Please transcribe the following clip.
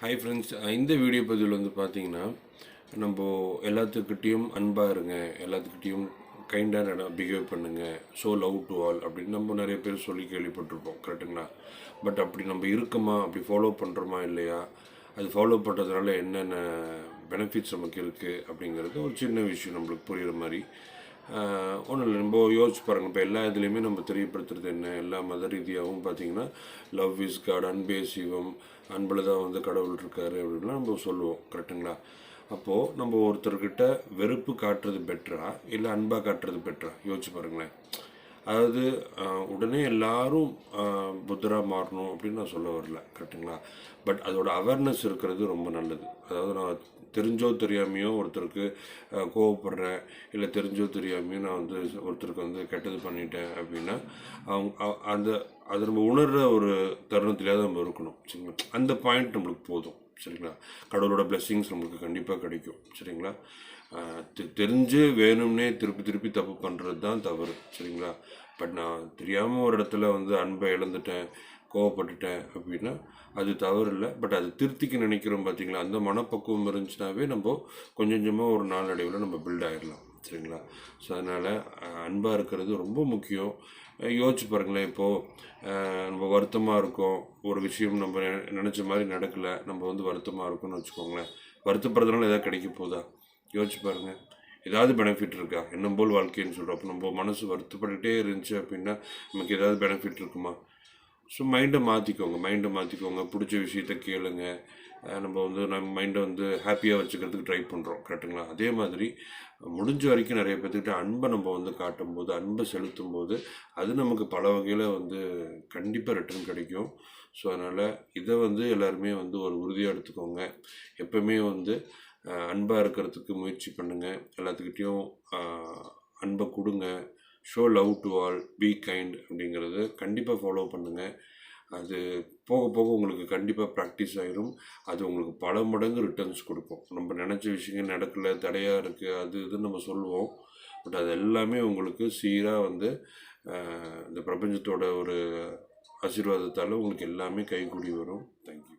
Hi friends, இந்த video பதிவில் வந்து பார்த்தீங்கன்னா, நம்ம எல்லாத்துக்கிட்டேயும் அன்பாக இருங்க, எல்லாத்துக்கிட்டேயும் கைண்டாக பிஹேவ் பண்ணுங்கள், ஷோ லவ் டு ஆல் அப்படின்னு நம்ம நிறைய பேர் சொல்லி கேள்விப்பட்டிருப்போம், கரெக்டுங்களா? பட் அப்படி நம்ம இருக்கோமா, அப்படி ஃபாலோ பண்ணுறோமா இல்லையா, அது ஃபாலோ பண்ணுறதுனால என்னென்ன பெனிஃபிட்ஸ் நமக்கு இருக்குது அப்படிங்கிறது ஒரு சின்ன விஷயம் நம்மளுக்கு புரிகிற மாதிரி. ஒன்றும் இல்லை, நம்ம யோசிச்சு பாருங்கள். இப்போ எல்லா இதுலேயுமே நம்ம தெரியப்படுத்துறது என்ன, எல்லா மத ரீதியாகவும் பார்த்தீங்கன்னா லவ் இஸ் காட், அன்பே சிவம், அன்பில் தான் வந்து கடவுள் இருக்கார் அப்படின்லாம் நம்ம சொல்லுவோம், கரெக்டுங்களா? அப்போது நம்ம ஒருத்தர்கிட்ட வெறுப்பு காட்டுறது பெட்டரா இல்லை அன்பாக காட்டுறது பெட்டரா யோசிச்சு பாருங்களேன். அதாவது உடனே எல்லாரும் புத்தராக மாறணும் அப்படின்னு நான் சொல்ல வரல, கரெக்டுங்களா? பட் அதோட அவேர்னஸ் இருக்கிறது ரொம்ப நல்லது. அதாவது நான் தெரிஞ்சோ தெரியாமையோ ஒருத்தருக்கு கோவப்படுறேன், இல்லை தெரிஞ்சோ தெரியாமையோ நான் வந்து ஒருத்தருக்கு வந்து கெட்டது பண்ணிட்டேன் அப்படின்னா அந்த அதை நம்ம உணர்கிற ஒரு தருணத்திலே தான் நம்ம இருக்கணும், சரிங்களா? அந்த பாயிண்ட் நம்மளுக்கு போதும், சரிங்களா? கடவுளோட பிளெஸ்ஸிங்ஸ் நம்மளுக்கு கண்டிப்பாக கிடைக்கும், சரிங்களா? தெரிஞ்சு வேணும்னே திருப்பி திருப்பி தப்பு பண்ணுறது தான் தவறு, சரிங்களா? பட் நான் தெரியாமல் ஒரு இடத்துல வந்து அன்பை இழந்துட்டேன், கோவப்பட்டுட்டேன் அப்படின்னா அது தவறு இல்லை. பட் அது திருத்திக்க நினைக்கிறோம் பார்த்தீங்களா, அந்த மனப்பக்குவம் இருந்துச்சுனாவே நம்ம கொஞ்சம் கொஞ்சமாக ஒரு நாளடைவில் நம்ம பில்ட் ஆகிடலாம், சரிங்களா? ஸோ அதனால் அன்பாக இருக்கிறது ரொம்ப முக்கியம். யோசிச்சு பாருங்களேன். இப்போது நம்ம வருத்தமாக இருக்கோம், ஒரு விஷயம் நம்ம நினச்ச மாதிரி நடக்கலை, நம்ம வந்து வருத்தமாக இருக்கோம்னு வச்சுக்கோங்களேன். வருத்தப்படுறதுனால எதாவது கிடைக்க போதா? யோசிச்சு பாருங்கள். ஏதாவது பெனிஃபிட் இருக்கா? எண்ணம் போல் வாழ்க்கைன்னு சொல்கிறோம். அப்போ நம்ம மனசு வருத்தப்பட்டுகிட்டே இருந்துச்சு அப்படின்னா நமக்கு ஏதாவது பெனிஃபிட் இருக்குமா? ஸோ மைண்டை மாற்றிக்கோங்க, பிடிச்ச விஷயத்த கேளுங்க. நம்ம வந்து நம்ம மைண்டை வந்து ஹாப்பியாக வச்சுக்கிறதுக்கு ட்ரை பண்ணுறோம், கரெக்டுங்களா? அதே மாதிரி முடிஞ்ச வரைக்கும் நிறைய பேர்த்துக்கிட்ட அன்பை நம்ம வந்து காட்டும்போது, அன்பை செலுத்தும் போது அது நமக்கு பல வகையில் வந்து கண்டிப்பாக ரிட்டர்ன் கிடைக்கும். ஸோ அதனால் இதை வந்து எல்லாருமே வந்து ஒரு உறுதியாக எடுத்துக்கோங்க. எப்பவுமே வந்து அன்பாக இருக்கிறதுக்கு முயற்சி பண்ணுங்கள். எல்லாத்துக்கிட்டேயும் அன்பை கொடுங்க. Show love to all, be kind அப்படிங்கிறத கண்டிப்பாக ஃபாலோ பண்ணுங்கள். அது போக போக உங்களுக்கு கண்டிப்பாக ப்ராக்டிஸ் ஆகிரும். அது உங்களுக்கு பல மடங்கு ரிட்டர்ன்ஸ் கொடுக்கும். நம்ம நினச்ச விஷயங்கள் நடக்கலை, தடையாக இருக்குது, அது இதுன்னு நம்ம சொல்லுவோம். பட் அது எல்லாமே உங்களுக்கு சீராக வந்து இந்த பிரபஞ்சத்தோட ஒரு ஆசீர்வாதத்தால் உங்களுக்கு எல்லாமே கைகூடி வரும். தேங்க்யூ.